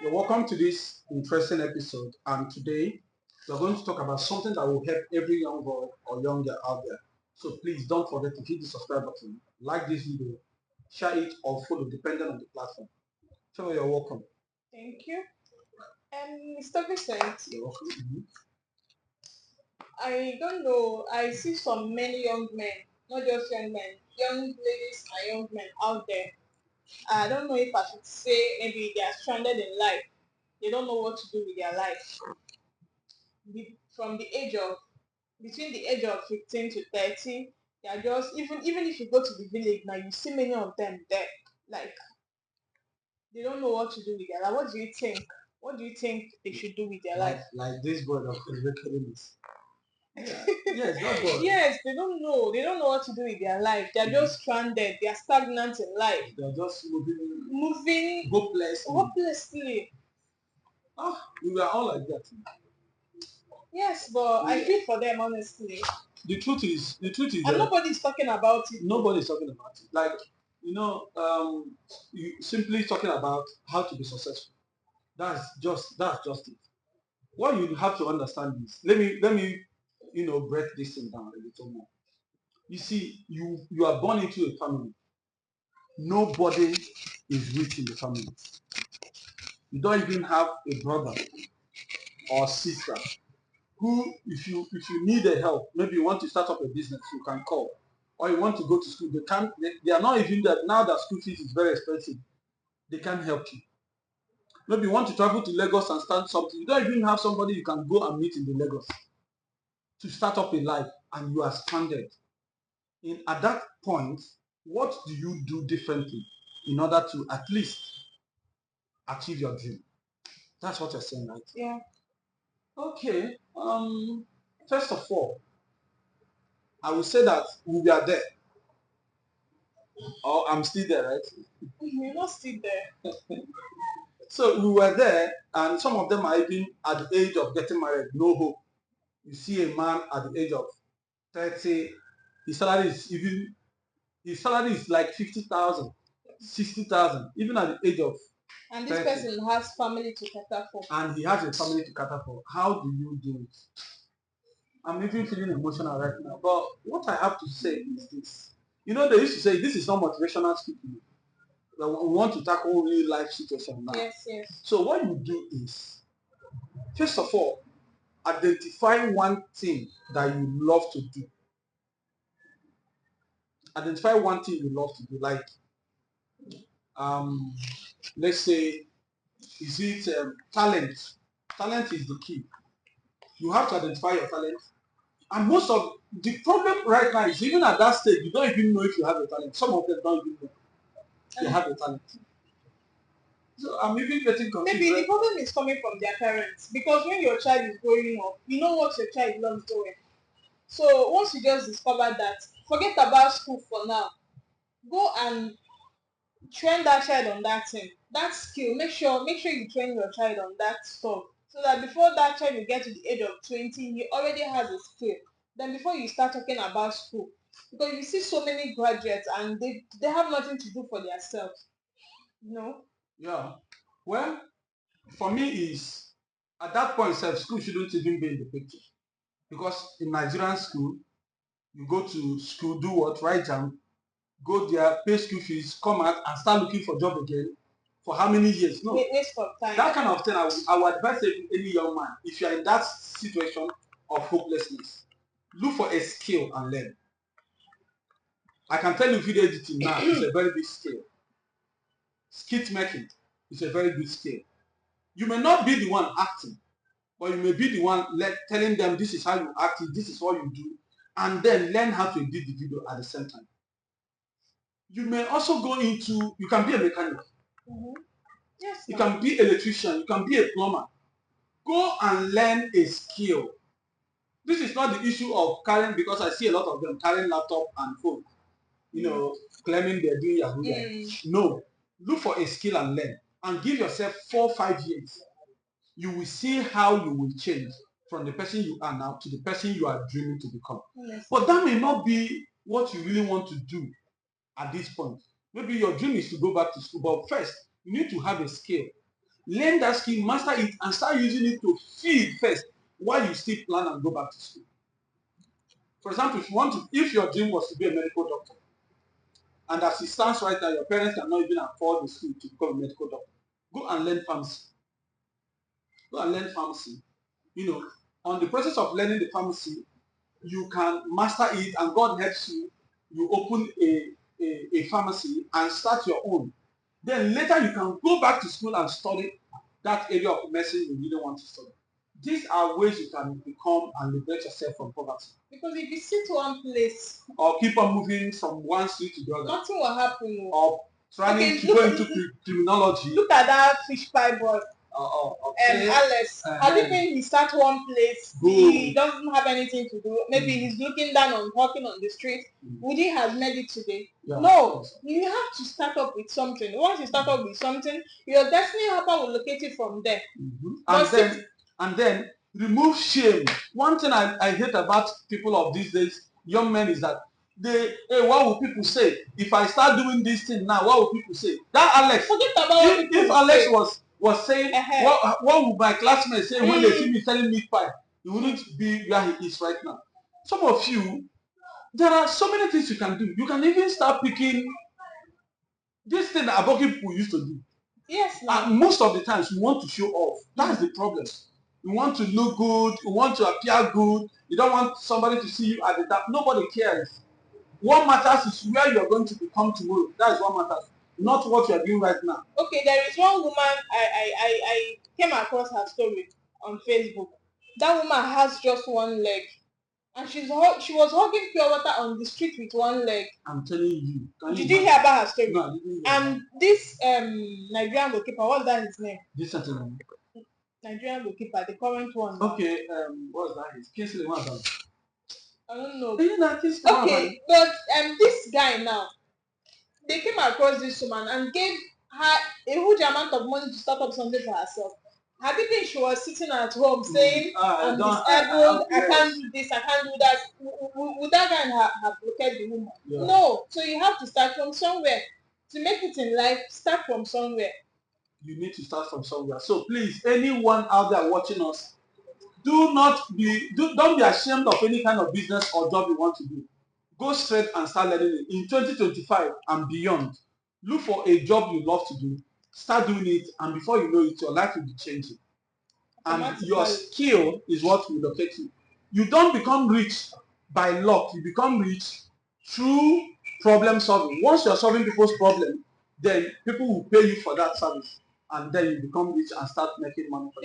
You're welcome to this interesting episode, and today we're going to talk about something that will help every young boy or young girl out there. So please don't forget to hit the subscribe button, like this video, share it, or follow depending on the platform. So you're welcome. Thank you. Mr. Vincent, You're welcome. I don't know. I see some many young men, not just young men, young ladies and young men out there. I don't know if I should say maybe they are stranded in life. They don't know what to do with their life. From the age of between the age of 15 to 30, they are just even if you go to the village now, you see many of them there. Like they don't know what to do with their life. What do you think? What do you think they should do with their life? Like this boy that is making this. Yeah. Yes, that boy. Yes, they don't know. They don't know what to do with their life. They're just stranded. They are stagnant in life. They're just Moving hopelessly. hopelessly. We were all like that. Yes, but I feel for them honestly. The truth is And that nobody's talking about it. nobody's talking about it. Like, you simply talking about how to be successful. That's just it. What you have to understand is, let me break this thing down a little more. You see, you are born into a family. Nobody is rich in the family. You don't even have a brother or sister who, if you need a help, maybe you want to start up a business, you can call, or you want to go to school, they are not even that. Now that school fees is very expensive, they can't help you. Maybe you want to travel to Lagos and start something, you don't even have somebody you can go and meet in the Lagos to start up a life, and you are stranded. At that point, what do you do differently in order to at least achieve your dream? That's what you're saying, right? Yeah. Okay. First of all, I will say that we were there, or I'm still there, right? You're not still there. So we were there, and some of them are even at the age of getting married, no hope. You see a man at the age of 30, his salary is even his salary is like 50,000, 60,000, even at the age of And this 30, person has family to cater for. and he has a family to cater for. How do you do it? I'm even feeling emotional right now. But what I have to say is this. They used to say this is not motivational speaking. We want to tackle real life situation now. Yes, yes. So what you do is, first of all, identify one thing that you love to do. Identify one thing you love to do. Like, um, let's say, is it talent? Talent is the key. You have to identify your talent. And most of the problem right now is, even at that stage, you don't even know if you have a talent. Some of them don't even know they have a talent. So I'm even getting confused. Maybe the Right? problem is coming from their parents because when your child is growing up, you know what your child loves doing. So once you just discover that, forget about school for now. Go and train that child on that thing, that skill. Make sure you train your child on that stuff so that before that child will get to the age of 20, he already has a skill. Then before you start talking about school, because you see so many graduates and they have nothing to do for themselves. No. Yeah. Well, for me is, at that point, school shouldn't even be in the picture, because in Nigerian school, you go to school, do what? Write jam, go there, pay school fees, come out and start looking for job again. For how many years? No. Waste of time. That kind of thing, I would advise any young man, if you are in that situation of hopelessness, look for a skill and learn. I can tell you, video editing now is a very big skill. Skit making is a very good skill. You may not be the one acting, but you may be the one telling them this is how you act, this is what you do, and then learn how to edit the video at the same time. You may also go into, you can be a mechanic. Yes, you can be an electrician, you can be a plumber. Go and learn a skill. This is not the issue of carrying, because I see a lot of them carrying laptop and phone, claiming they're doing Yahoo. No, look for a skill and learn, and give yourself 4-5 years. You will see how you will change from the person you are now to the person you are dreaming to become. Yes. But that may not be what you really want to do at this point. Maybe your dream is to go back to school, but first you need to have a skill. Learn that skill, master it, and start using it to feed first while you still plan and go back to school. For example, if your dream was to be a medical doctor, and as it stands right now, your parents cannot even afford the school to become a medical doctor, go and learn pharmacy. Go and learn pharmacy. You know, on the process of learning the pharmacy, you can master it, and God helps you. You open a pharmacy and start your own. Then later you can go back to school and study that area of medicine you really want to study. These are ways you can become and liberate yourself from poverty. Because if you sit one place or keep on moving from one street to the other, nothing will happen. or trying to go into criminology. Look at that fish pie boy. Okay. Alex, I think when he start one place, he doesn't have anything to do. Maybe he's looking down on walking on the street. Would he have made it today? Yeah, no, you have to start up with something. Once you start up with something, your destiny helper will locate it from there. And then remove shame. One thing I hate about people of these days, young men, is that what will people say if I start doing this thing now? What will people say? That Alex, forget about if Alex was saying what would my classmates say when they see me selling meat pie, he wouldn't be where he is right now. Some of you, there are so many things you can do. You can even start picking this thing that Aboki people used to do. Yes. And most of the times we want to show off. That's the problem. You want to look good, you want to appear good, you don't want somebody to see you at the top. Nobody cares. What matters is where you're going to become tomorrow. That is what matters, not what you're doing right now. Okay, there is one woman, I came across her story on Facebook. That woman has just one leg. And she was hugging pure water on the street with one leg. I'm telling you. Did you hear about her story? No, I didn't hear. And this Nigerian goalkeeper, what's that his name? This gentleman. Nigerian goalkeeper, the current one. Okay, what's that? His Kingsley Wazan. I don't know. Okay, but this guy now, they came across this woman and gave her a huge amount of money to start up something for herself. Had you think she was sitting at home saying, I'm disabled, I can't do this, I can't do that, would that guy have blocked the woman? Yeah. No. So you have to start from somewhere. To make it in life, start from somewhere. You need to start from somewhere. So please, anyone out there watching us, don't be ashamed of any kind of business or job you want to do. Go straight and start learning it. In 2025 and beyond, look for a job you love to do. Start doing it, and before you know it, your life will be changing. And your skill is what will locate you. You don't become rich by luck. You become rich through problem solving. Once you're solving people's problem, then people will pay you for that service. And then you become rich and start making money for